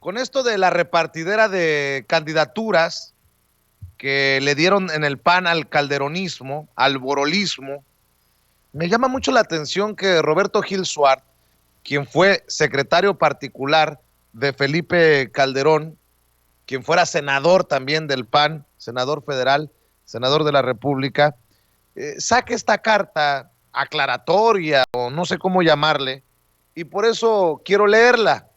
Con esto de la repartidera de candidaturas que le dieron en el PAN al calderonismo, al borolismo, me llama mucho la atención que Roberto Gil Suárez, quien fue secretario particular de Felipe Calderón, quien fuera senador también del PAN, senador federal, senador de la República, saque esta carta aclaratoria, o no sé cómo llamarle, y por eso quiero leerla,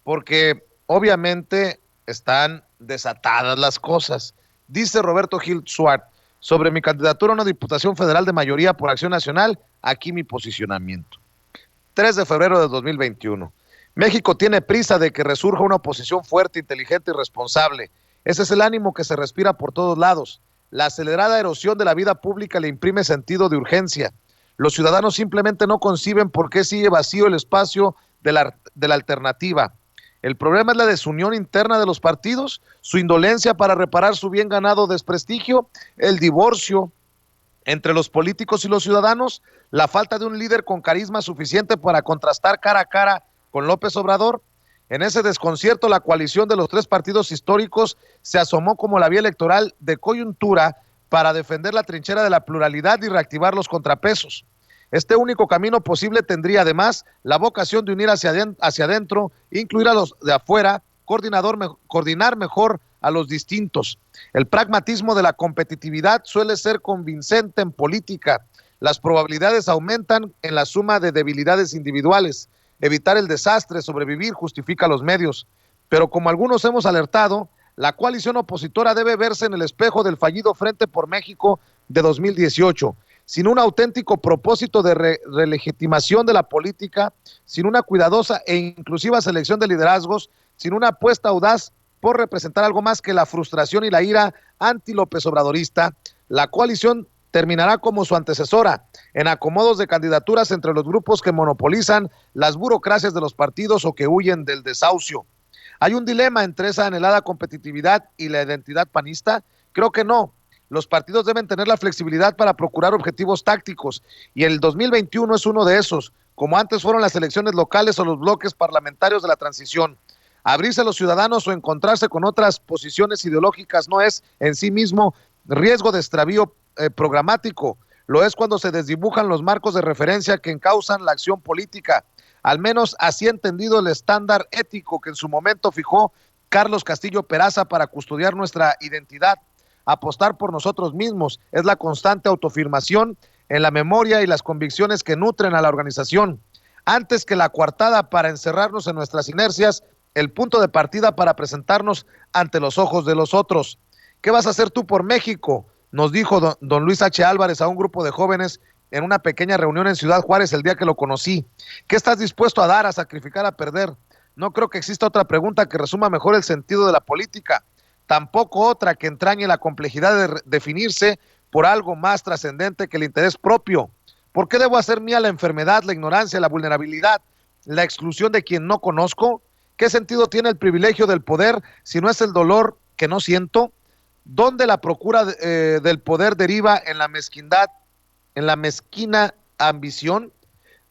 porque obviamente están desatadas las cosas. Dice Roberto Gil Suárez, sobre mi candidatura a una diputación federal de mayoría por Acción Nacional, aquí mi posicionamiento. 3 de febrero de 2021. México tiene prisa de que resurja una oposición fuerte, inteligente y responsable. Ese es el ánimo que se respira por todos lados. La acelerada erosión de la vida pública le imprime sentido de urgencia. Los ciudadanos simplemente no conciben por qué sigue vacío el espacio de la alternativa. El problema es la desunión interna de los partidos, su indolencia para reparar su bien ganado desprestigio, el divorcio entre los políticos y los ciudadanos, la falta de un líder con carisma suficiente para contrastar cara a cara con López Obrador. En ese desconcierto, la coalición de los tres partidos históricos se asomó como la vía electoral de coyuntura para defender la trinchera de la pluralidad y reactivar los contrapesos. Este único camino posible tendría además la vocación de unir hacia adentro, incluir a los de afuera, coordinar mejor a los distintos. El pragmatismo de la competitividad suele ser convincente en política. Las probabilidades aumentan en la suma de debilidades individuales. Evitar el desastre, sobrevivir, justifica los medios. Pero como algunos hemos alertado, la coalición opositora debe verse en el espejo del fallido Frente por México de 2018. Sin un auténtico propósito de relegitimación de la política, sin una cuidadosa e inclusiva selección de liderazgos, sin una apuesta audaz por representar algo más que la frustración y la ira anti-López Obradorista, la coalición terminará como su antecesora, en acomodos de candidaturas entre los grupos que monopolizan las burocracias de los partidos o que huyen del desahucio. ¿Hay un dilema entre esa anhelada competitividad y la identidad panista? Creo que no. Los partidos deben tener la flexibilidad para procurar objetivos tácticos y el 2021 es uno de esos, como antes fueron las elecciones locales o los bloques parlamentarios de la transición. Abrirse a los ciudadanos o encontrarse con otras posiciones ideológicas no es en sí mismo riesgo de extravío programático, lo es cuando se desdibujan los marcos de referencia que encausan la acción política. Al menos así entendido el estándar ético que en su momento fijó Carlos Castillo Peraza para custodiar nuestra identidad. Apostar por nosotros mismos es la constante autoafirmación en la memoria y las convicciones que nutren a la organización. Antes que la coartada para encerrarnos en nuestras inercias, el punto de partida para presentarnos ante los ojos de los otros. ¿Qué vas a hacer tú por México?, nos dijo don Luis H. Álvarez a un grupo de jóvenes en una pequeña reunión en Ciudad Juárez el día que lo conocí. ¿Qué estás dispuesto a dar, a sacrificar, a perder? No creo que exista otra pregunta que resuma mejor el sentido de la política. Tampoco otra que entrañe la complejidad de definirse por algo más trascendente que el interés propio. ¿Por qué debo hacer mía la enfermedad, la ignorancia, la vulnerabilidad, la exclusión de quien no conozco? ¿Qué sentido tiene el privilegio del poder si no es el dolor que no siento? ¿Dónde la procura del poder deriva en la mezquindad, en la mezquina ambición?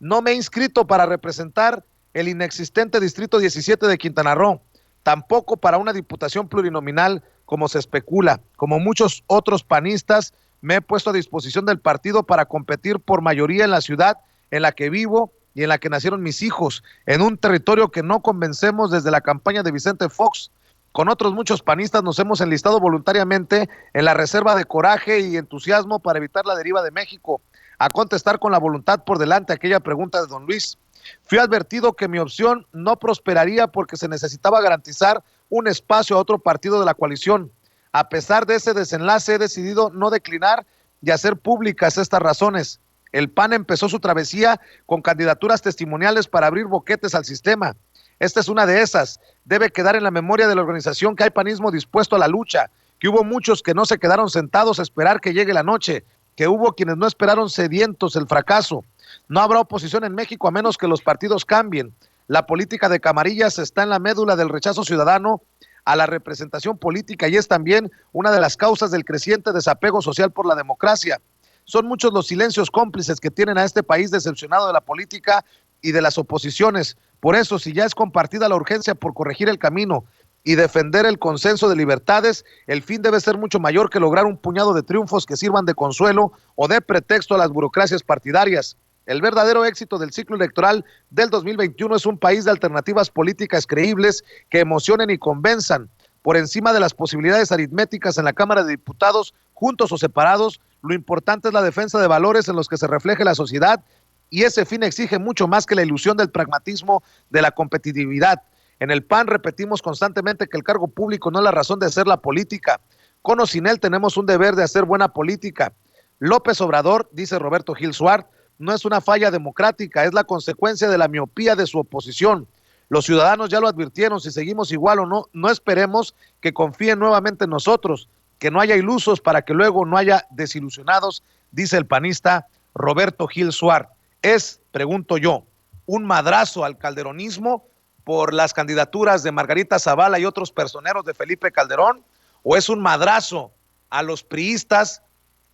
No me he inscrito para representar el inexistente Distrito 17 de Quintana Roo, tampoco para una diputación plurinominal como se especula. Como muchos otros panistas, me he puesto a disposición del partido para competir por mayoría en la ciudad en la que vivo y en la que nacieron mis hijos, en un territorio que no convencemos desde la campaña de Vicente Fox. Con otros muchos panistas nos hemos enlistado voluntariamente en la reserva de coraje y entusiasmo para evitar la deriva de México, a contestar con la voluntad por delante aquella pregunta de don Luis. Fui advertido que mi opción no prosperaría porque se necesitaba garantizar un espacio a otro partido de la coalición. A pesar de ese desenlace, he decidido no declinar y hacer públicas estas razones. El PAN empezó su travesía con candidaturas testimoniales para abrir boquetes al sistema. Esta es una de esas. Debe quedar en la memoria de la organización que hay panismo dispuesto a la lucha, que hubo muchos que no se quedaron sentados a esperar que llegue la noche, que hubo quienes no esperaron sedientos el fracaso. No habrá oposición en México a menos que los partidos cambien. La política de camarillas está en la médula del rechazo ciudadano a la representación política y es también una de las causas del creciente desapego social por la democracia. Son muchos los silencios cómplices que tienen a este país decepcionado de la política y de las oposiciones. Por eso, si ya es compartida la urgencia por corregir el camino y defender el consenso de libertades, el fin debe ser mucho mayor que lograr un puñado de triunfos que sirvan de consuelo o de pretexto a las burocracias partidarias. El verdadero éxito del ciclo electoral del 2021 es un país de alternativas políticas creíbles que emocionen y convenzan. Por encima de las posibilidades aritméticas en la Cámara de Diputados, juntos o separados, lo importante es la defensa de valores en los que se refleje la sociedad, y ese fin exige mucho más que la ilusión del pragmatismo de la competitividad. En el PAN repetimos constantemente que el cargo público no es la razón de hacer la política. Con o sin él tenemos un deber de hacer buena política. López Obrador, dice Roberto Gil Suárez, no es una falla democrática, es la consecuencia de la miopía de su oposición. Los ciudadanos ya lo advirtieron, si seguimos igual o no, no esperemos que confíen nuevamente en nosotros, que no haya ilusos para que luego no haya desilusionados, dice el panista Roberto Gil Suárez. Es, pregunto yo, un madrazo al calderonismo por las candidaturas de Margarita Zavala y otros personeros de Felipe Calderón, o es un madrazo a los priistas,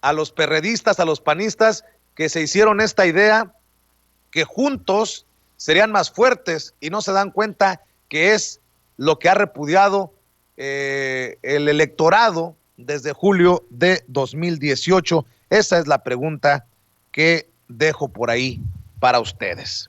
a los perredistas, a los panistas que se hicieron esta idea que juntos serían más fuertes y no se dan cuenta que es lo que ha repudiado el electorado desde julio de 2018. Esa es la pregunta que dejo por ahí para ustedes.